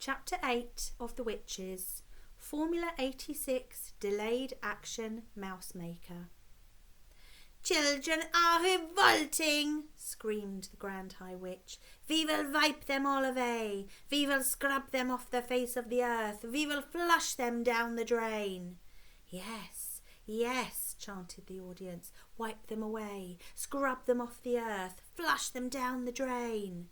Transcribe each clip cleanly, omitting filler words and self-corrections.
Chapter 8 of The Witches, Formula 86 Delayed Action Mouse Maker. "Children are revolting," screamed the Grand High Witch. "We will wipe them all away. We will scrub them off the face of the earth. We will flush them down the drain." "Yes, yes," chanted the audience. "Wipe them away, scrub them off the earth, flush them down the drain."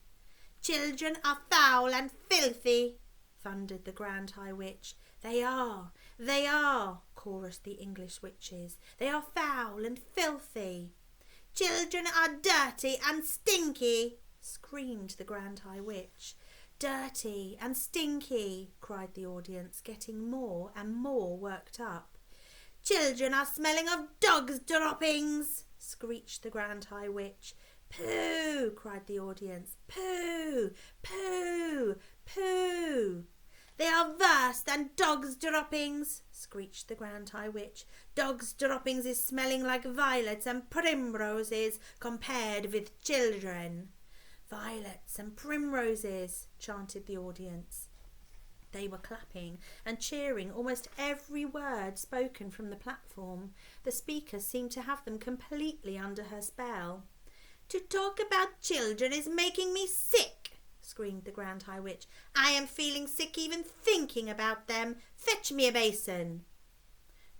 "Children are foul and filthy," thundered the Grand High Witch. They are, chorused the English witches. "They are foul and filthy." "Children are dirty and stinky," screamed the Grand High Witch. "Dirty and stinky," cried the audience, getting more and more worked up. "Children are smelling of dogs' droppings," screeched the Grand High Witch. "Pooh!" cried the audience. "Pooh! Pooh! Pooh!" "They are worse than dogs' droppings," screeched the Grand High Witch. "Dogs' droppings is smelling like violets and primroses compared with children." "Violets and primroses," chanted the audience. They were clapping and cheering almost every word spoken from the platform. The speaker seemed to have them completely under her spell. "To talk about children is making me sick," screamed the Grand High Witch. "I am feeling sick even thinking about them. Fetch me a basin."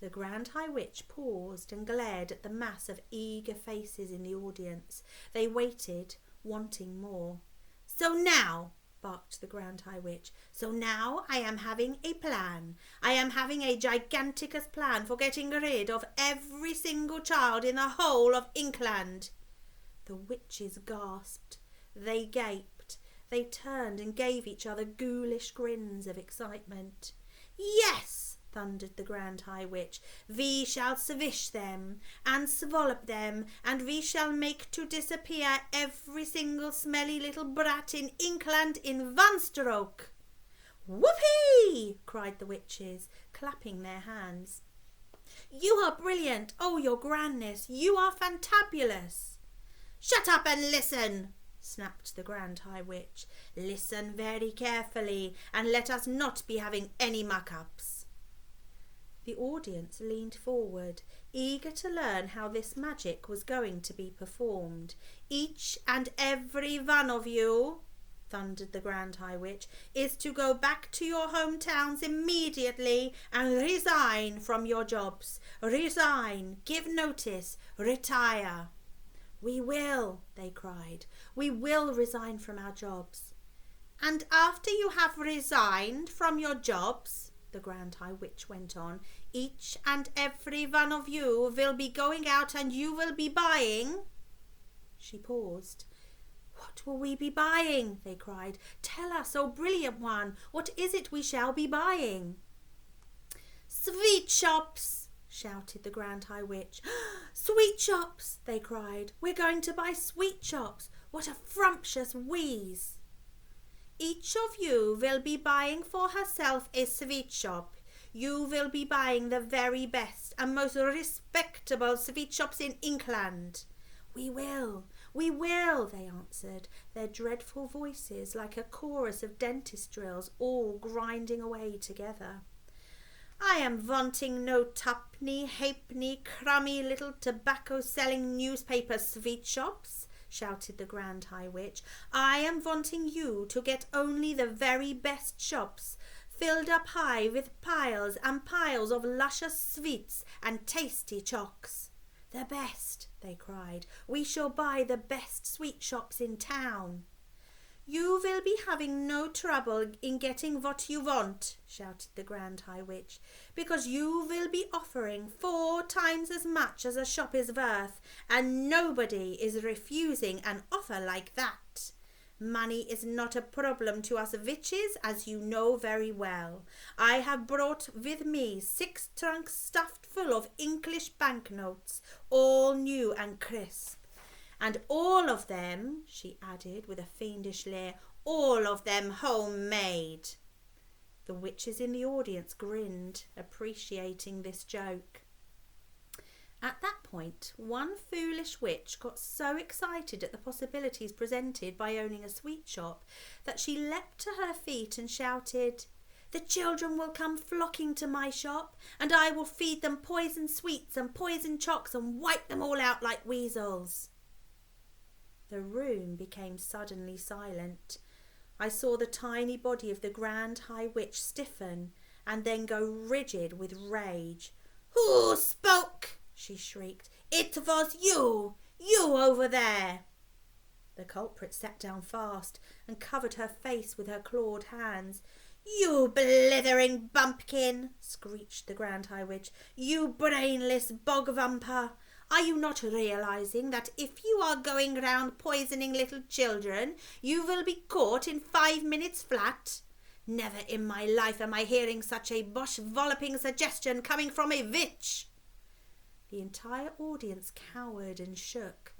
The Grand High Witch paused and glared at the mass of eager faces in the audience. They waited, wanting more. "So now," barked the Grand High Witch, "so now I am having a plan. I am having a giganticus plan for getting rid of every single child in the whole of England." The witches gasped. They gaped. They turned and gave each other ghoulish grins of excitement. "Yes," thundered the Grand High Witch, "we shall swish them and swallop them, and we shall make to disappear every single smelly little brat in England in one stroke." "Whoopee!" cried the witches, clapping their hands. "You are brilliant! Oh, your grandness, you are fantabulous!" "Shut up and listen!" snapped the Grand High Witch. "Listen very carefully, and let us not be having any muck-ups." The audience leaned forward, eager to learn how this magic was going to be performed. "Each and every one of you," thundered the Grand High Witch, "is to go back to your hometowns immediately and resign from your jobs. Resign, give notice, retire." "We will," they cried. "We will resign from our jobs." "And after you have resigned from your jobs," the Grand High Witch went on, "each and every one of you will be going out and you will be buying." She paused. "What will we be buying?" they cried. "Tell us, oh brilliant one, what is it we shall be buying?" "Sweet shops!" shouted the Grand High Witch. "Sweet shops!" they cried. "We're going to buy sweet shops. What a frumptuous wheeze!" "Each of you will be buying for herself a sweet shop. You will be buying the very best and most respectable sweet shops in England." We will, they answered, their dreadful voices like a chorus of dentist drills all grinding away together. "I am wanting no tuppenny, halfpenny, crummy little tobacco-selling newspaper sweet shops," shouted the Grand High Witch. "I am wanting you to get only the very best shops, filled up high with piles and piles of luscious sweets and tasty chocks." "The best," they cried. "We shall buy the best sweet shops in town." "You will be having no trouble in getting what you want," shouted the Grand High Witch, "because you will be offering 4 times as much as a shop is worth, and nobody is refusing an offer like that. Money is not a problem to us witches, as you know very well. I have brought with me 6 trunks stuffed full of English banknotes, all new and crisp. And all of them," she added with a fiendish leer, "all of them homemade." The witches in the audience grinned, appreciating this joke. At that point, one foolish witch got so excited at the possibilities presented by owning a sweet shop that she leapt to her feet and shouted, "The children will come flocking to my shop, and I will feed them poisoned sweets and poisoned chocks and wipe them all out like weasels." The room became suddenly silent. I saw the tiny body of the Grand High Witch stiffen and then go rigid with rage. "Who spoke?" she shrieked. "It was you! You over there!" The culprit sat down fast and covered her face with her clawed hands. "You blithering bumpkin!" screeched the Grand High Witch. "You brainless bog vamper! Are you not realizing that if you are going round poisoning little children, you will be caught in 5 minutes flat? Never in my life am I hearing such a bosh-walloping suggestion coming from a witch." The entire audience cowered and shook.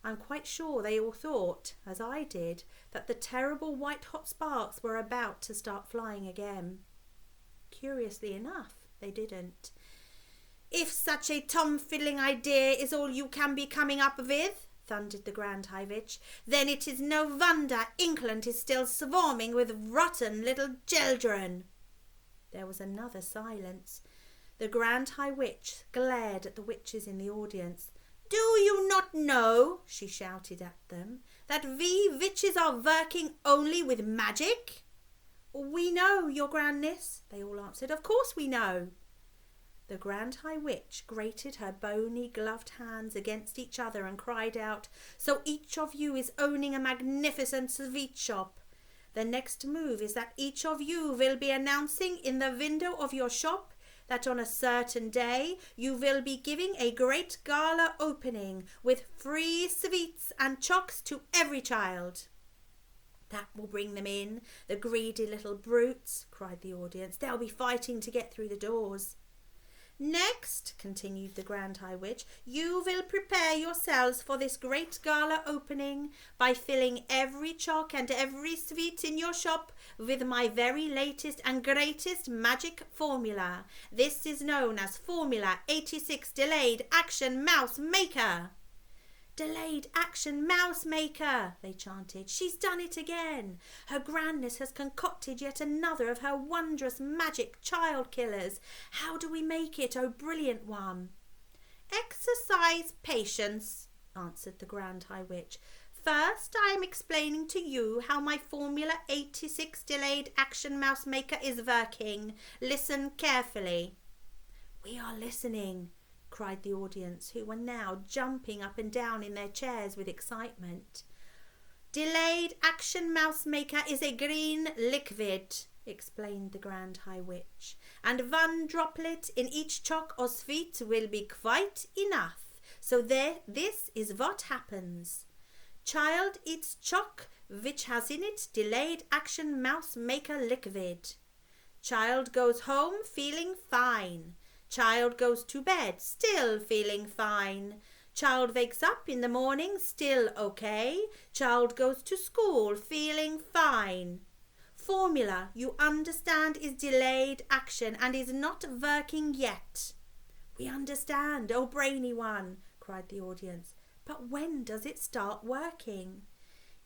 I'm quite sure they all thought, as I did, that the terrible white-hot sparks were about to start flying again. Curiously enough, they didn't. "If such a tom-fiddling idea is all you can be coming up with," thundered the Grand High Witch, "then it is no wonder England is still swarming with rotten little children." There was another silence. The Grand High Witch glared at the witches in the audience. "Do you not know," she shouted at them, "that we witches are working only with magic?" "We know, your grandness," they all answered. "Of course we know." The Grand High Witch grated her bony gloved hands against each other and cried out, "So each of you is owning a magnificent sweet shop. The next move is that each of you will be announcing in the window of your shop that on a certain day you will be giving a great gala opening with free sweets and chocks to every child." "That will bring them in, the greedy little brutes," cried the audience. "They'll be fighting to get through the doors." "Next," continued the Grand High Witch, "you will prepare yourselves for this great gala opening by filling every choc and every sweet in your shop with my very latest and greatest magic formula. This is known as Formula 86 Delayed Action Mouse Maker." "Delayed Action Mouse Maker," they chanted. "She's done it again. Her grandness has concocted yet another of her wondrous magic child killers. How do we make it, oh brilliant one?" "Exercise patience," answered the Grand High Witch. "First, I am explaining to you how my Formula 86 Delayed Action Mouse Maker is working. Listen carefully." "We are listening," cried the audience, who were now jumping up and down in their chairs with excitement. "Delayed Action Mouse Maker is a green liquid," explained the Grand High Witch, "and 1 droplet in each choc or sweet will be quite enough. So this is what happens. Child eats choc which has in it Delayed Action Mouse Maker liquid. Child goes home feeling fine. Child goes to bed still feeling fine. Child wakes up in the morning still okay. Child goes to school feeling fine. Formula, you understand, is delayed action and is not working yet." "We understand, oh brainy one," cried the audience. "But when does it start working?"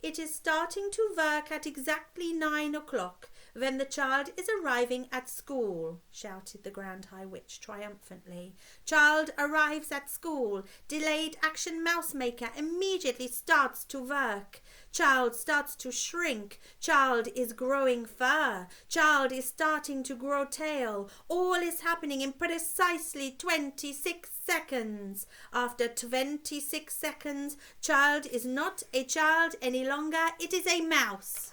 "It is starting to work at exactly 9 o'clock, when the child is arriving at school," shouted the Grand High Witch triumphantly. "Child arrives at school. Delayed Action Mouse Maker immediately starts to work. Child starts to shrink. Child is growing fur. Child is starting to grow tail. All is happening in precisely 26 seconds. After 26 seconds, child is not a child any longer. It is a mouse."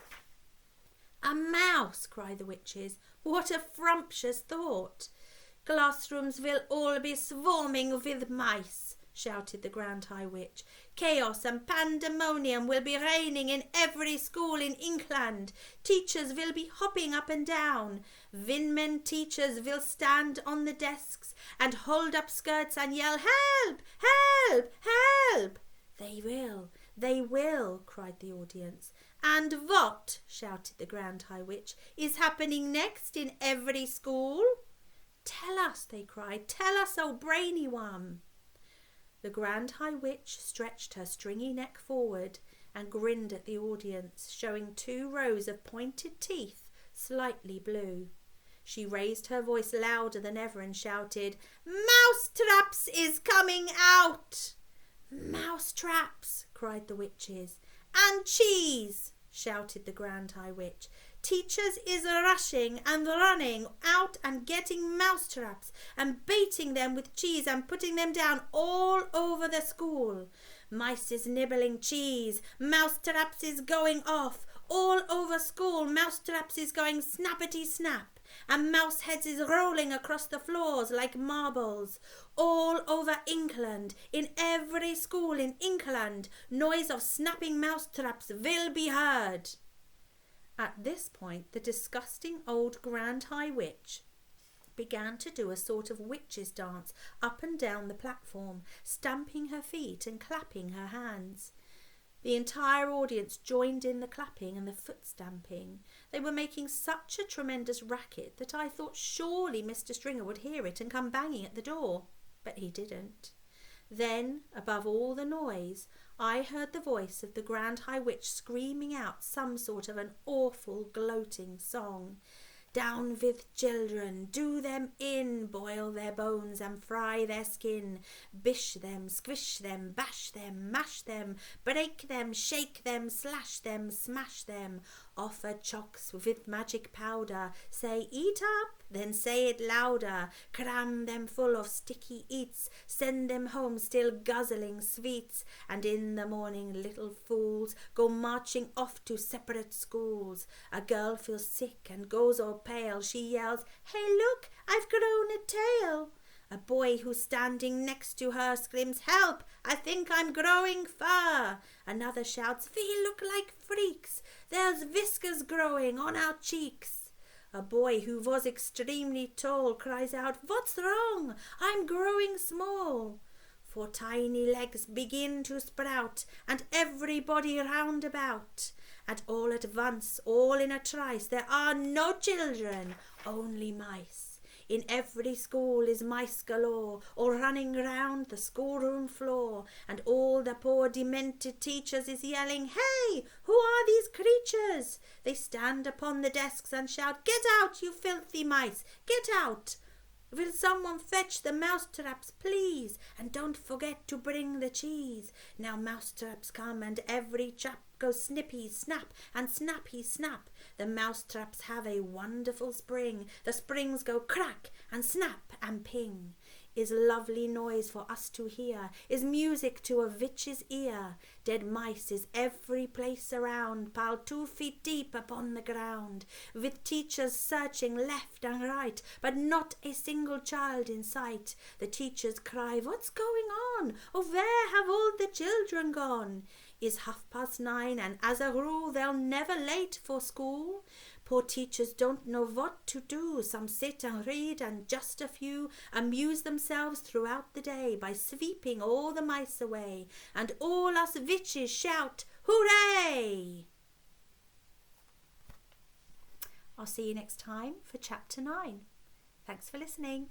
"A mouse!" cried the witches. "What a frumptuous thought!" "Classrooms will all be swarming with mice," shouted the Grand High Witch. "Chaos and pandemonium will be reigning in every school in England. Teachers will be hopping up and down. Winmen teachers will stand on the desks and hold up skirts and yell, 'Help! Help! Help!'" They will," cried the audience. "And what," shouted the Grand High Witch, "is happening next in every school?" "Tell us," they cried. "Tell us, oh brainy one." The Grand High Witch stretched her stringy neck forward and grinned at the audience, showing 2 rows of pointed teeth, slightly blue. She raised her voice louder than ever and shouted, "Mousetraps is coming out!" "Mousetraps!" cried the witches. "And cheese!" shouted the Grand High Witch. "Teachers is rushing and running out and getting mousetraps and baiting them with cheese and putting them down all over the school. Mice is nibbling cheese. Mousetraps is going off. All over school mousetraps is going snappity snap. And mouse heads is rolling across the floors like marbles. All over England, in every school in England, noise of snapping mousetraps will be heard." At this point, the disgusting old Grand High Witch began to do a sort of witch's dance up and down the platform, stamping her feet and clapping her hands. The entire audience joined in the clapping and the foot stamping. They were making such a tremendous racket that I thought surely Mr. Stringer would hear it and come banging at the door. But he didn't. Then, above all the noise, I heard the voice of the Grand High Witch screaming out some sort of an awful gloating song. "Down with children, do them in, boil their bones and fry their skin, bish them, squish them, bash them, mash them, break them, shake them, slash them, smash them, offer chocks with magic powder, say eat up, then say it louder, cram them full of sticky eats, send them home still guzzling sweets, and in the morning little fools go marching off to separate schools. A girl feels sick and goes all pale, she yells, 'Hey look, I've grown a tail!' A boy who's standing next to her screams, 'Help, I think I'm growing fur!' Another shouts, 'We look like freaks, there's whiskers growing on our cheeks!' A boy who was extremely tall cries out, 'What's wrong? I'm growing small!' 4 tiny legs begin to sprout, and everybody round about. And all at once, all in a trice, there are no children, only mice. In every school is mice galore, all running round the schoolroom floor, and all the poor demented teachers is yelling, 'Hey, who are these creatures?' They stand upon the desks and shout, 'Get out, you filthy mice, get out! Will someone fetch the mousetraps, please? And don't forget to bring the cheese.' Now mousetraps come, and every chap goes snippy snap and snappy snap. The mousetraps have a wonderful spring. The springs go crack and snap and ping. Is lovely noise for us to hear, is music to a witch's ear. Dead mice is every place around, piled 2 feet deep upon the ground, with teachers searching left and right, but not a single child in sight. The teachers cry, 'What's going on? Oh, where have all the children gone?' Is 9:30, and as a rule they're never late for school. Poor teachers don't know what to do. Some sit and read, and just a few amuse themselves throughout the day by sweeping all the mice away. And all us witches shout, 'Hooray!' I'll see you next time for Chapter 9. Thanks for listening.